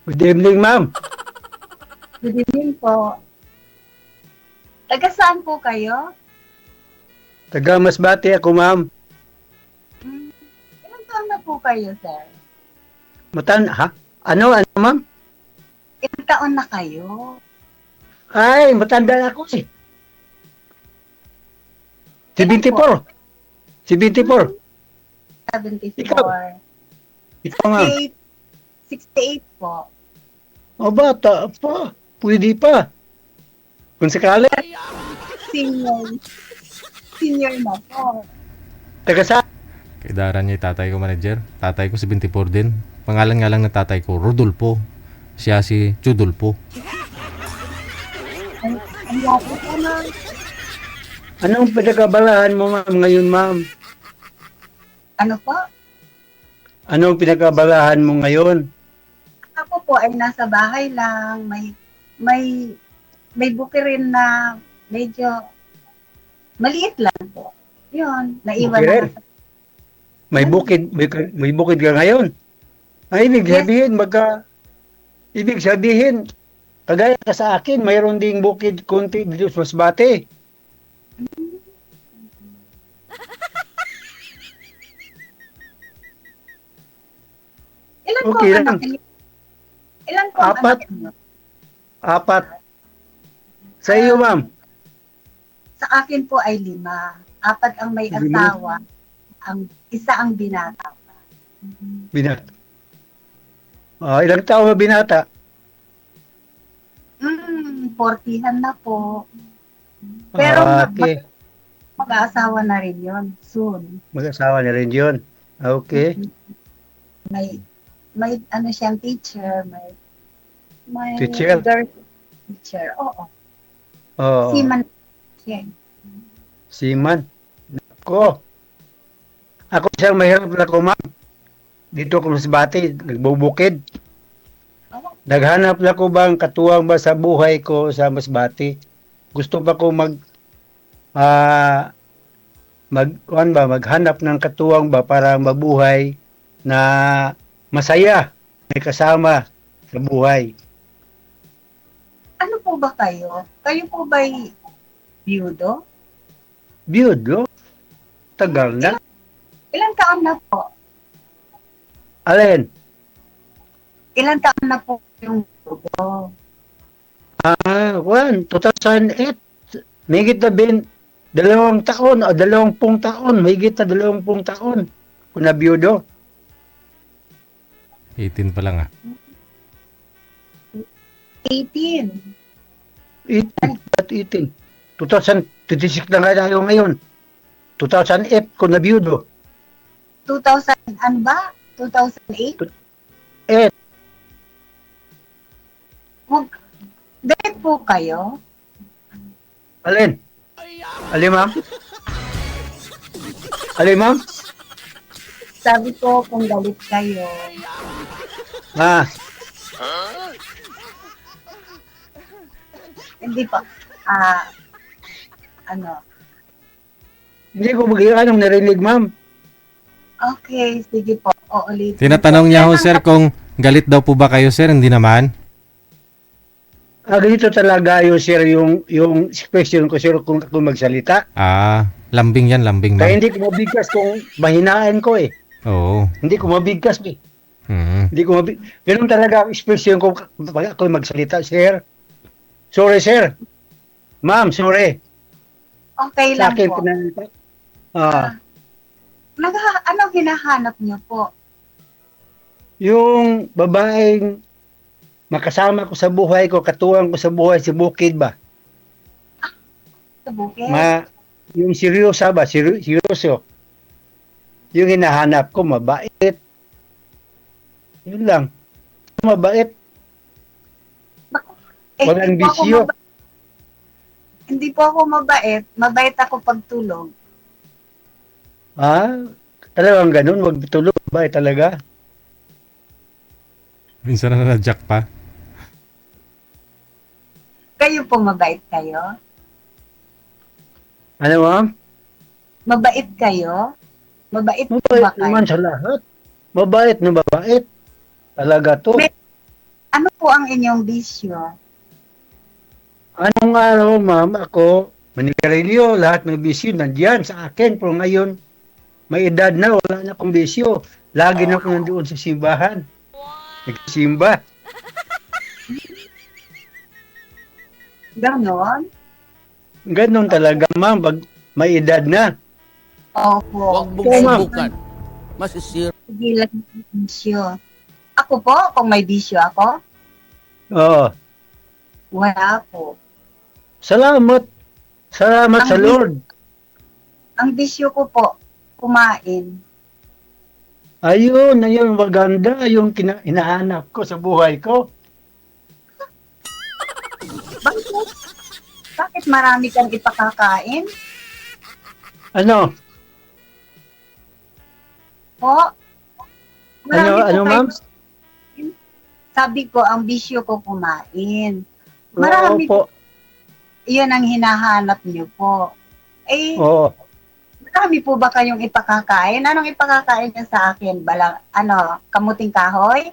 Good evening, ma'am. Good evening po. Taga saan po kayo? Taga Masbate ako, ma'am. Hmm, ilang taon na po kayo, sir? Ha? Ano, ma'am? Ilang taon na kayo? Ay, matanda na ako eh. Ilan po? 74. 74. Hmm, Ikaw, 74. ikaw, ma'am. 68. 68 po. O, bata pa. Pwede pa. Kung sakali, Senior. Senior na po. taga sa... Kaidaran niya yung tatay ko, manager. Tatay ko 74 din. Pangalan nga lang ng tatay ko, Rodolfo. Siya si Chudolfo. Ang yapo po na. Anong pinagkabalahan mo, ma'am, ngayon, ma'am? Ano po? Anong pinagkabalahan mo ngayon? Ako po ay nasa bahay lang. May buki rin na medyo maliit lang po. Yun, naiwan Buki na rin? nga sa May bukid ka ngayon. Ay, Yes. ibig sabihin, kagaya ka sa akin, mayroon ding bukid kunti dito sa Masbate. Ilan po Okay ang lang. anak niyo? Ilan po ang Apat. anak niyo? Apat. Sa iyo, ma'am. Sa akin po ay 5. 4 ang may 5? asawa. Isa ang binata pa. Binata. Ilang taon na binata? 40-han na po. Pero Okay. mag-aasawa na rin yon soon. Mag-asawa na rin yun. Okay. May ano siyang teacher, may Teacher? girl teacher. Oo. Oo. Seaman siya. Siman. Ako. Ako siyang mahirap na ko, ma'am. Dito ko sa Masbate, nagbubukid. Oo. Naghanap na ko bang katuwang ba sa buhay ko sa Masbate? Gusto pa ko maghanap ng katuwang ba para mabuhay na masaya, may kasama sa buhay. Ano po ba kayo? Kayo po ba'y byudo? Biyudo? Tagal na. Ilang taon na po? Alin? Ilang taon na po yung byudo? 2008. Mahigit na 2 taon o 20 taon. Mahigit na 20 taon. Kung nabiyudo. 18 pa lang ah. 18. 18. 2026 na nga tayo ngayon. 2008 kung nabiyudo. 2000, ano ba? 2008? Eh, Dahil po kayo? alin? Alin, ma'am? Alin, ma'am? Sabi ko kung galit kayo. Ah, Hindi po. Ano? hindi ko anong narinig, ma'am. Okay, sige po. Uulitin. Tinatanong ko. niya ho, Kailan sir, kung galit daw po ba kayo, sir? Hindi naman. Ganito talaga yung sir, yung expression ko sir kung ako magsalita. Lambing yan, lambing Kaya ma'am. hindi ko mabigkas kung mahinaan ko eh. Oo. Hindi ko mabigkas eh. Mhm. Hindi ko ganun talaga ang expression ko pag ako magsalita, sir. Sorry, sir. Ma'am, sorry. Okay Sa lang akin po. pinanita. Ah, Ano hinahanap niyo po? yung babaeng makasama ko sa buhay ko, katuwang ko sa buhay, si Bukid ba? Sa bukid? Yung seryosa ba? Seryoso. Yung hinahanap ko, mabait. Yun lang. Mabait. Walang hindi po ako bisyo. hindi po ako mabait. Mabait ako pag tulog. Talagang ganun, wag tulog ba talaga? Minsan na na-jack pa. Kayo po mabait kayo? Ano, ma'am? Mabait kayo? Mabait po ba Mabait kayo? naman sa lahat. Mabait na mabait. Talaga to. May- po ang inyong bisyo? Anong araw, ma'am, ako, manigarilyo, lahat ng bisyo nandiyan sa akin. Pero ngayon, may edad na, wala na akong bisyo. Lagi na ako nandoon sa simbahan. Nagsimba. Ganon? Ganon talaga, ma'am, pag may edad na. Opo. Huwag mong Oo, ma'am. subukan. Masisira. Sige lang yung bisyo. Ako po, kung may bisyo ako, Oo. wala po. Salamat. Salamat sa Lord. Ang bisyo ko po, kumain. Ayun, maganda yung hinahanap ko sa buhay ko. Bakit? Bakit marami kang ipakakain? Ano? Po? Ano, ma'am? Sabi ko, ang bisyo ko kumain. Marami Oo po. Iyan ang hinahanap niyo po. Eh, Oo. marami po ba kayong ipakakain? Anong ipakakain niyo sa akin? Kamuting kahoy?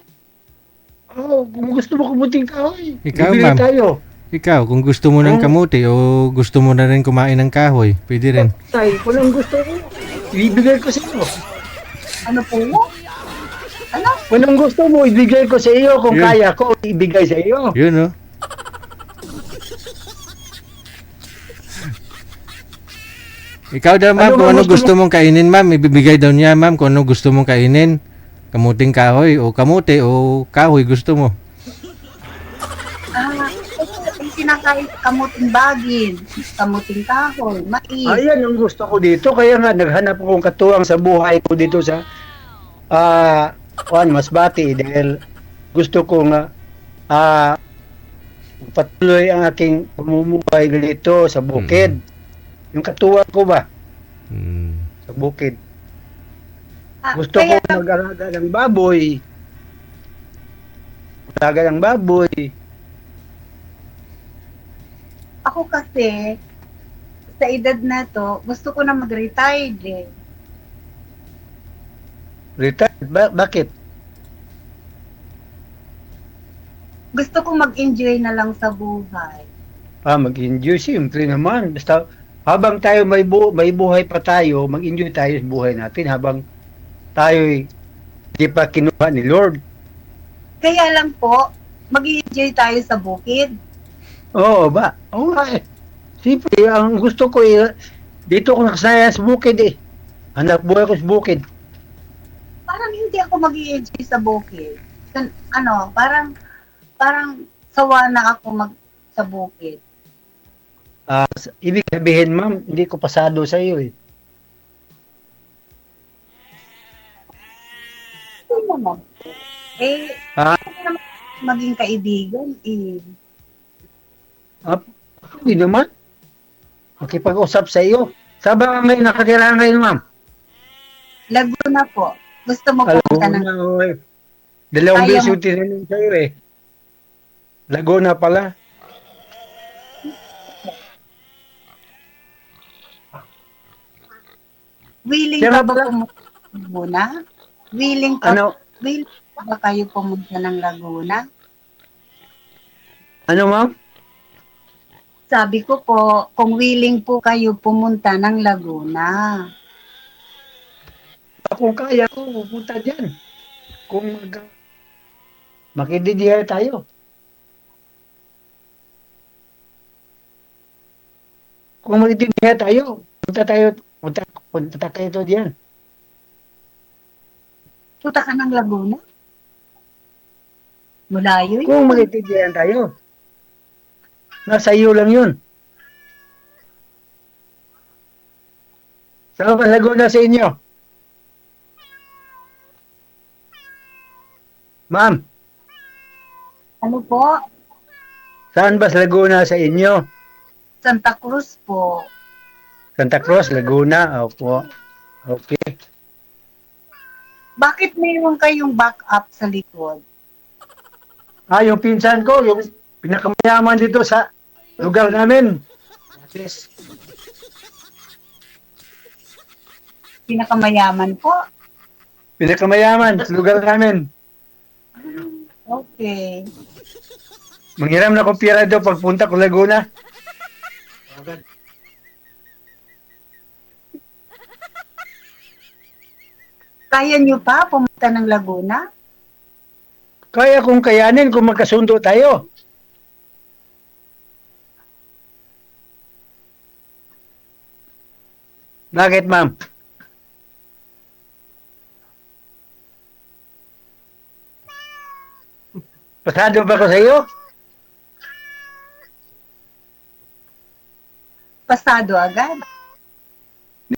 Oo, kung gusto mo kumuting kahoy, Ikaw, bibili ma'am. tayo. Ikaw, kung gusto mo ng kamuti o gusto mo na rin kumain ng kahoy, pwede rin. Tay, kung anong gusto ko, ibigay ko sa iyo. Ano po? Ano? Kung anong gusto mo, ibigay ko sa iyo. Kung Yun. kaya ko, ibigay sa iyo. Yun, oh. Ikaw daw, ma'am, Ano kung ba ano gusto gusto mong kainin, ma'am, ibibigay daw niya, ma'am, kung ano gusto mong kainin. Kamuting kahoy o kamuti o kahoy gusto mo. Yung sinakain kamuting bagin, kamuting kahoy, mais. Ayan ang gusto ko dito. Kaya nga, naghanap akong katuwang sa buhay ko dito sa Masbate. Dahil gusto ko nga patuloy ang aking pamumuhay dito sa bukid. Yung katuwang ko ba sa bukid. Gusto ko Kaya mag-alaga ng baboy. Mag-alaga ng baboy. ako kasi, sa edad na to, gusto ko na mag-retired eh. Retired? Bakit? Gusto ko mag-enjoy na lang sa buhay. Mag-enjoy. Siyempre naman. Basta habang tayo may buhay pa tayo, mag-enjoy tayo sa buhay natin habang tayo hindi pa kinuha ni Lord. Kaya lang po, mag-enjoy tayo sa bukid. Oo ba? Oo nga eh. Siyempre, ang gusto ko dito ko nakasaya sa bukid eh. Anak buhay ko sa bukid. Parang hindi ako mag-enjoy sa bukid. Parang sawa na ako sa bukid. Ibig sabihin, ma'am, hindi ko pasado sa iyo eh. Hindi naman po. Eh, Ha? hindi naman maging kaibigan eh. Hindi naman. Makipag-usap sa iyo. Saan ba ngayon nakatira ngayon, ma'am? Laguna po. Gusto mo pumunta ng... Dalawang Ayaw beses mo. yung tinanong sa'yo eh. Laguna pala. Willing Kaya ka nga ba pala. pumunta ng Laguna? Willing ka ba kayo pumunta ng Laguna? Ano, ma'am? Sabi ko po, kung willing po kayo pumunta ng Laguna. Kung kaya ko, pupunta dyan. Kung makididihay tayo. Kung makididihay tayo, punta kayo to diyan. Punta ka ng Laguna? Malayo yun. Kung makididihay tayo. Nasa iyo lang yun. Saan ba Laguna sa inyo? Ma'am, Ano po? saan ba sa Laguna sa inyo? Santa Cruz po. Santa Cruz, Laguna. Opo. Okay. Bakit mayroon kayong backup sa likod? Yung pinsan ko, yung pinakamayaman dito sa lugar namin. Yes. Pinakamayaman po. Pinakamayaman sa lugar namin. Okay. Manghiram na akong pira daw pagpunta ko Laguna. Kaya nyo pa pumunta ng Laguna? Kaya kong kayanin kung magkasundo tayo. Bakit, ma'am? Pasado ba ko sa iyo? Pasado agad?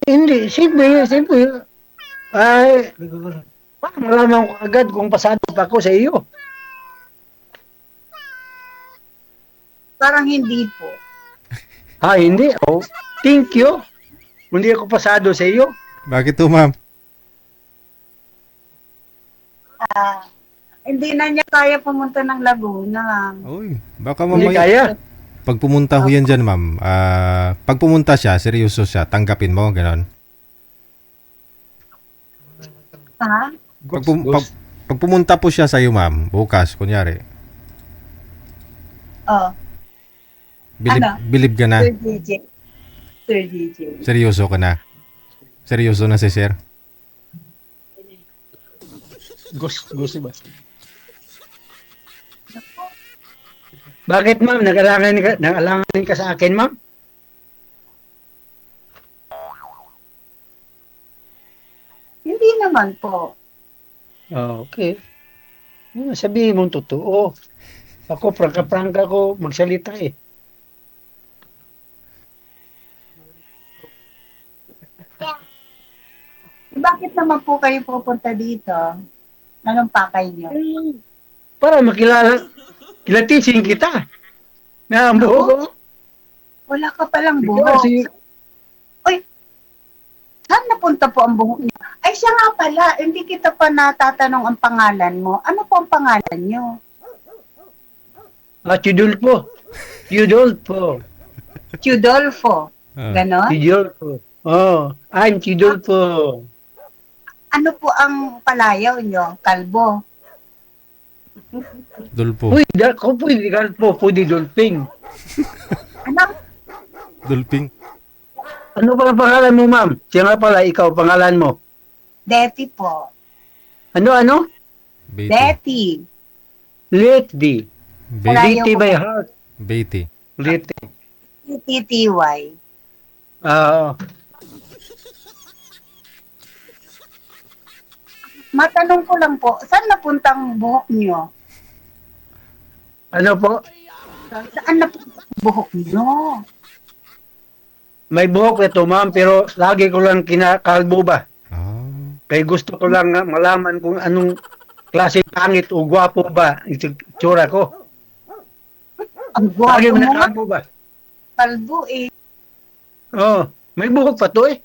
Hindi, simple. Ay, malaman ko agad kung pasado pa ako sa iyo. Parang hindi po. Ha, hindi. Oh, thank you. Hindi ako pasado sa iyo. Bakit to, ma'am? Hindi na niya kaya pumunta ng Laguna. Uy, baka Hindi mamaya. kaya. Pag pumunta ho yan dyan, ma'am, pag pumunta siya, seryoso siya, tanggapin mo, ganon. Ha? Pag pumunta po siya sa'yo, ma'am, bukas, kunyari, Oh, bilib ka na, Sir DJ. Sir DJ. seryoso ka na. Seryoso na si sir. Gusto ba? Bakit, ma'am? Nag-alangan ka sa akin, ma'am? Hindi naman po. Oh, okay. Sabihin mong totoo. Ako, prangka-prangka ko magsalita eh. Bakit naman po kayo pupunta dito? Anong pakay niyo? Para kilatisin kita. Na ang buhok ko. Wala ka palang buhok. Kasi, Saan napunta po ang buhok niyo? Ay, siya nga pala. Hindi kita pa natatanong ang pangalan mo. Ano po ang pangalan niyo? Tudolfo. Tudolfo. Tudolfo. Ah, Ganon? Tudolfo. Oh, I'm Tudolfo. Ano po ang palayaw niyo? Kalbo. Dulpo. Uy, ko pwede kalpo, pwede dolping. Ano? Dulping. Ano pa ang pangalan mo, ma'am? Siya nga pala, ikaw, pangalan mo. Deti po. Ano? Betty. Deti. Letty. Betty. Letty by heart. Betty. Letty. TTY. Ah, Matanong ko lang po, saan napuntang buhok niyo? ano po? Saan napunta ang buhok niyo? May buhok ito, ma'am, pero lagi ko lang kinakalbo ba? Ah, Kaya gusto ko lang nga malaman kung anong klase pangit o gwapo ba yung tsura ko. Ang Lagi gwapo mo mo nga, nakalbo ba? kalbo eh. Oh, may buhok pa to eh.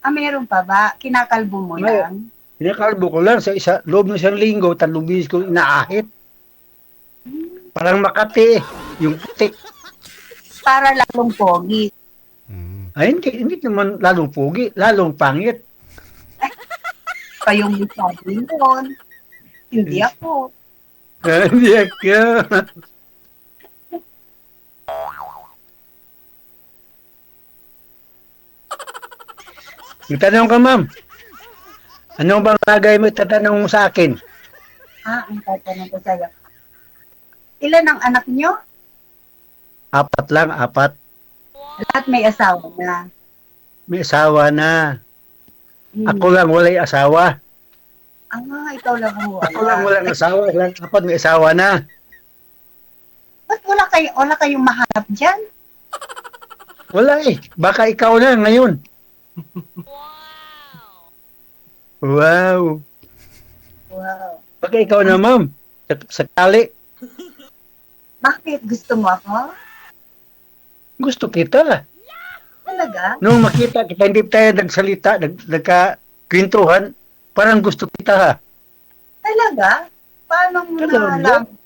Meron pa ba? Kinakalbo mo May- lang? Kinakalbo ko lang sa loob ng isang linggo, 3 beses ko inaahit. Parang Makati eh, yung putik. Para lalong pogi. Ay, hindi naman lalong pugi, lalong pangit. Kayong sabi nun. Hindi ako. Hindi ako. Magtanong ka, ma'am. Anong bang bagay mo itatanong mo sa akin? Ang tatanong ko sa'yo. Ilan ang anak niyo? 4 lang, 4. Lahat may asawa na. May asawa na. Hmm. Ako lang walay asawa. Ikaw lang ang wala. Ako lang walang asawa. Lang 4 may asawa na. Ba't wala kayong mahanap dyan? Wala eh. Baka ikaw na ngayon. Wow. Wow. Baka ikaw na, ma'am. Sakali. Bakit? Gusto mo ako? Gusto kita. Talaga? Nung makita kita, hindi tayo nagsalita, nagkakwentuhan, parang gusto kita ha. Talaga? Paano mo Talaga? nalaman?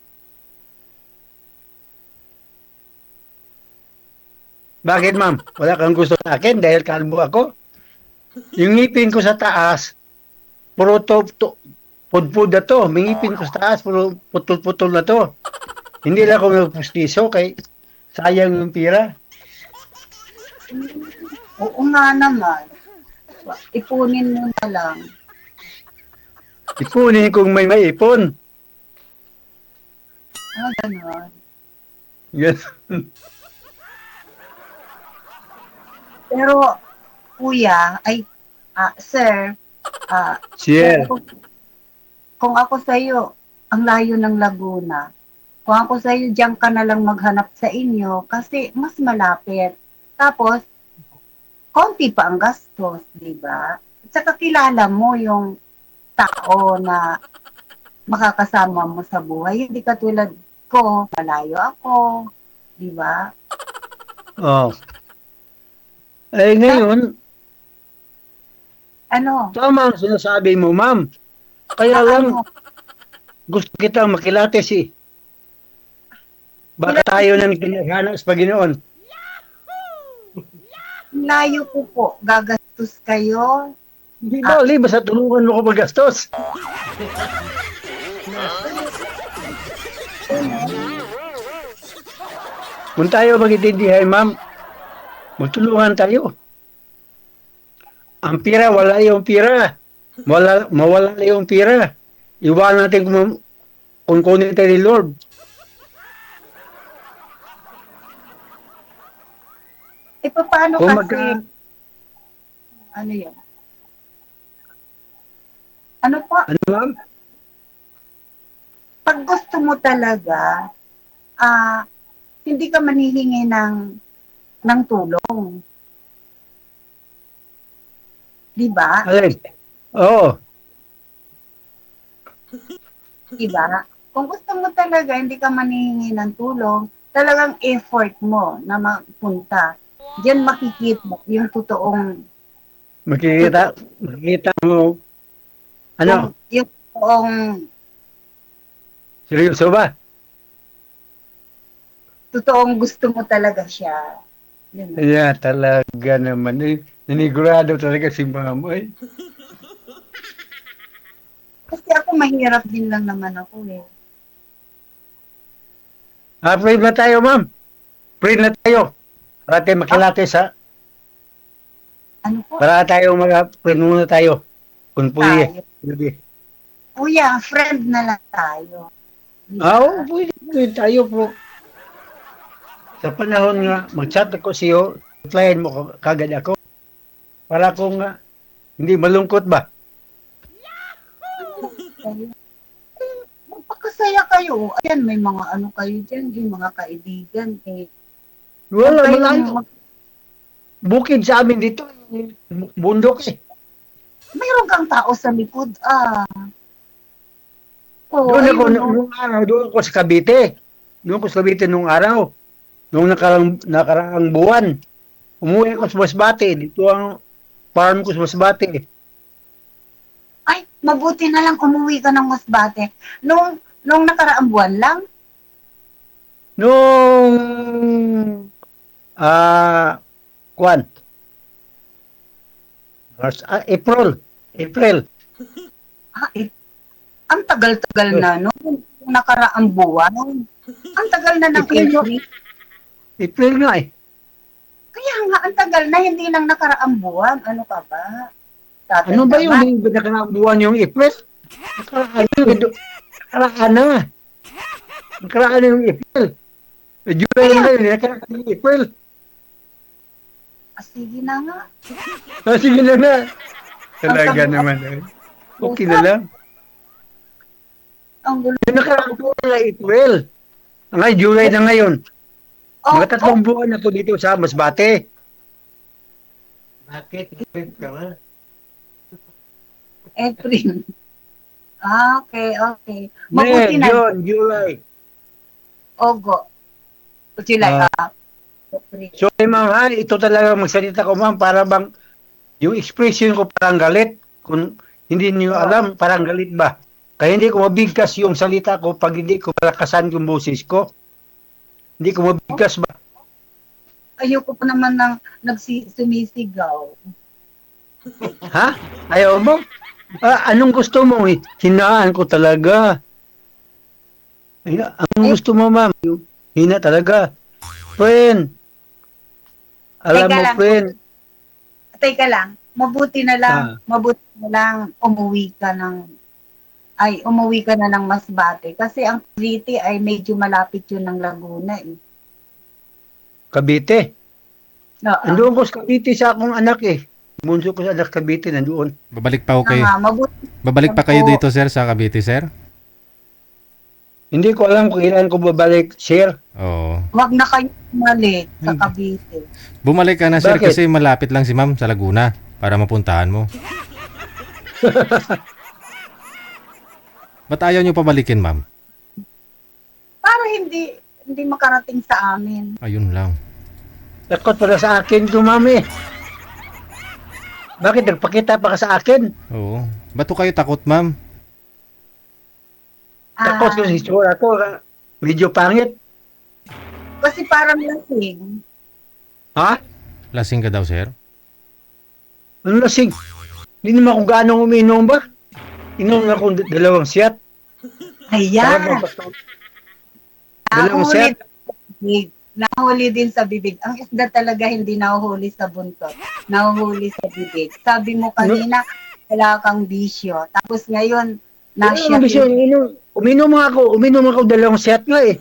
Bakit, ma'am? Wala kang gusto sa akin dahil kalbo ako? Yung ngipin ko sa taas, pudpud na to. Mingipin ko sa taas, pero putol-putol na to. Hindi lang ako magpustiso kay sayang yung pira. Oo nga naman. Ipunin mo na lang. Ipunin kung may maipon. Ganon. Yan. Pero, kuya, sir, Siya. kung ako sa'yo, ang layo ng Laguna, kung ako sa'yo, diyan ka na lang maghanap sa inyo kasi mas malapit. Tapos, konti pa ang gastos, di ba? At saka kilala mo yung tao na makakasama mo sa buhay. Hindi katulad ko, malayo ako, di ba? Oh. Eh ngayon, Ano? tama ang sinasabi mo, ma'am. Kaya lang, gusto kitang makilates eh. Baka tayo nang kinaghanap sa Panginoon. Layo po po, gagastos kayo. Hindi ba, basta tulungan mo ko magastos. Kung tayo mag-intindihan, ma'am, magtulungan tayo. Ang pira, wala yung pira. Mawala yung pira. Iwan natin kung kunin tayo ni Lord. Paano Kung kasi, ano yun? Ano po, Ano, ma'am? pag gusto mo talaga, hindi ka manihingi ng tulong. Di ba? Alin? Oo. Di ba? Kung gusto mo talaga, hindi ka manihingi ng tulong, talagang effort mo na mapunta. Diyan makikita mo yung totoong, Makikita mo. Ano? yung totoong, Seryoso ba? totoong gusto mo talaga siya. Yun. Yeah, talaga naman. Nanigurado talaga si ma'am. Eh. Kasi ako mahirap din lang naman ako eh. Pray na tayo, ma'am. Pray na tayo. Para tayo makilates, ha? Ano po? Para tayo mag-pray muna tayo. Kung pwede. Kuya, friend na lang tayo. Di ba? Oo, pwede tayo po. Sa panahon nga, mag-chat ako sa iyo, replyan mo kagad ako. Para kung hindi malungkot ba? Magpakasaya kayo. Ayan, may mga ano kayo dyan, yung mga kaibigan. Wala, Huwag kayong malayo. Bukid sa amin dito. Bundok eh. mayroon kang tao sa likod. Doon ako, ayun, nung araw, doon ako sa Cavite. Doon ako sa Cavite nung araw. Nung nakaraang buwan. Umuwi ako sa Masbate. Dito ang farm ko sa Masbate. Ay, mabuti na lang umuwi ka ng Masbate. Nung nakaraang buwan lang, Nung Kwan. April. ang tagal-tagal na, no? Nung nakaraang buwan. Ang tagal na ng April. April. April nga eh. Kaya nga, ang tagal na, hindi lang nakaraang buwan. Ano ka ba? Tatay Ano ba yung naman. hindi nakaraang buwan yung April? Nakaraan na. Nakaraan na yung April. July na ngayon, nakaraan yung April. Sige na nga. Sige na na. Talaga naman. Okay na lang. Ang gulo. Yung nakaraang buwan na April. Ngayon, July na ngayon. Mga 3 buwan ako dito sa Masbate. Bakit? April. Okay. Mabuti na. June, July. Ogo. July. April. So, ma'am, ito talaga magsalita ko, ma'am, para bang yung expression ko parang galit. Kung hindi niyo alam, parang galit ba? Kaya hindi ko mabigkas yung salita ko pag hindi ko palakasan yung boses ko. Hindi ko mabigkas ba? Ayoko pa naman ng sumisigaw. Ha? Ayaw mo? Anong gusto mo? Hinaan ko talaga. Anong gusto mo, ma'am? Hina talaga. Friend. Alam Teka mo, lang. friend. Teka lang, mabuti na lang umuwi ka na ng Masbate kasi ang Cavite ay medyo malapit yun ng Laguna eh. Cavite. Oo. Andoon ko sa Cavite sa akong anak eh. Bunso ko sa anak Cavite, nandoon. Babalik pa ho kayo. Mabuti. Babalik pa kayo Opo. dito, sir, sa Cavite, sir? Hindi ko alam kung ilan ko babalik, sir. Oo. Wag na kayo umalik sa Cavite. Bumalik ka na, sir, Bakit? kasi malapit lang si ma'am sa Laguna para mapuntahan mo. Ba't ayaw nyo pabalikin, ma'am? Para hindi makarating sa amin. Ayun lang. Takot para sa akin to, mami. Bakit nagpakita pa ka sa akin? Oo. Ba't ho kayo takot, ma'am? Takot ko si Sura ko. Medyo pangit. Kasi parang lasing. Ha? Lasing ka daw, sir? Ano lasing? Hindi naman kung gaano uminom ba? Inom na akong dalawang siyat. Ayan. Dalawang siyat. Nahuli din sa bibig. Ang isda talaga hindi nahuhuli sa buntot. Nahuhuli sa bibig. Sabi mo kanina, wala kang bisyo. Tapos ngayon, nasya. Uminom ako dalawang siyat nga eh.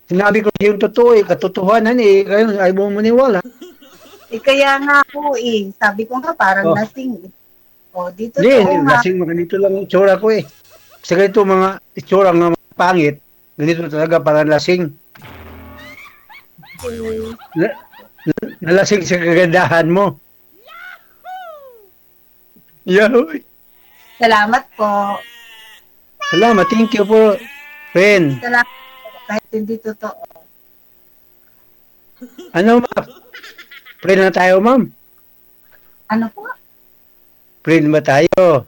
Sinabi ko yung totoo eh, katotohanan eh. Ngayon, ayaw mo maniwala. Kaya nga po eh. Sabi ko nga parang lasing eh. O, dito Hindi, to nga. lasing ganito lang ang itsura ko eh. Sa ganito mga itsura nga pangit, ganito talaga para lasing. Nalasing sa kagandahan mo. Yahoo! Salamat po. Salamat, thank you po, friend. Salamat po. Kahit hindi totoo. Ano ma'am? Friend na tayo, ma'am? Ano po? Friend ba tayo?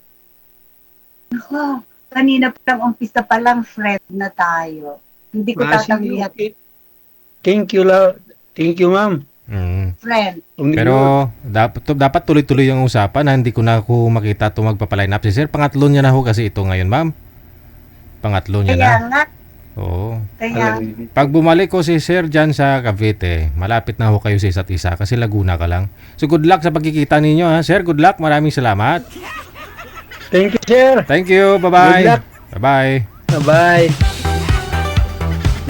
Ako, kanina pa lang umpisa pa lang friend na tayo. Hindi ko tatanggihan. Thank you, ma'am. Mm. Friend. Pero dapat tuloy-tuloy yung usapan na hindi ko na ako makita ito magpapaline up si sir. Pangatlo niya na ho kasi ito ngayon, ma'am. Pangatlo niya Kaya na. nga. Oo. Kaya, Pag bumalik ko si sir dyan sa Cavite, malapit na ho kayo sa isa't isa kasi Laguna ka lang. So good luck sa pagkikita ninyo, ha. Sir, good luck. Maraming salamat. Thank you, sir. Thank you. Bye-bye. Good luck. Bye-bye. Bye-bye.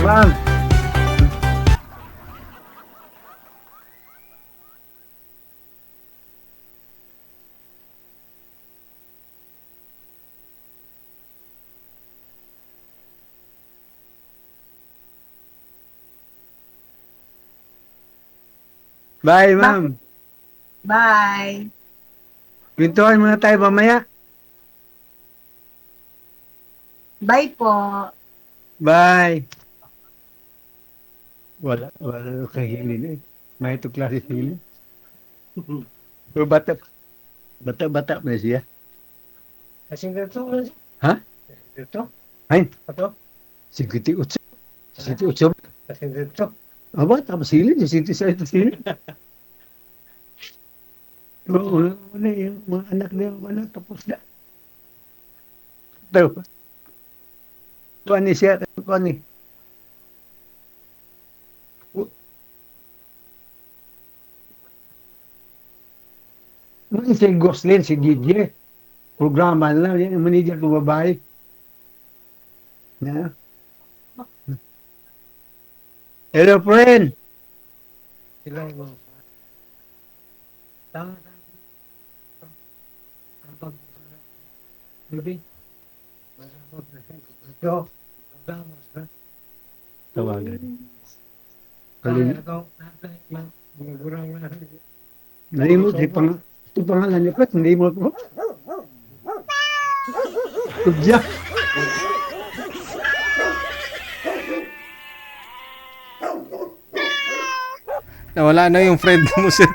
Ma'am. Bye, ma'am. bye. Pintuan muna tayo mamaya. Bye po. Bye. Wala kahilin eh. May ito klase hilin. Pero bata pa siya. Kasing ganito. Ha? Dito. Ay, Ito. 58. 58. Kasing dito. Aba, tapos hilin. 66 hilin. Oo, yung mga anak niya, tapos na. Ito. Kuhan ni siya, kuhan ni. Ano si Goslin, si DJ? Programa lang, yan ang manager ng babae. Na? Hello, friend. Sila yung tama. Baby. Ito. Tawagan. Ito. Nalimot, ito pangalan niya, Pat, nalimot mo. Tudya. Nawala na yung friend mo, sir.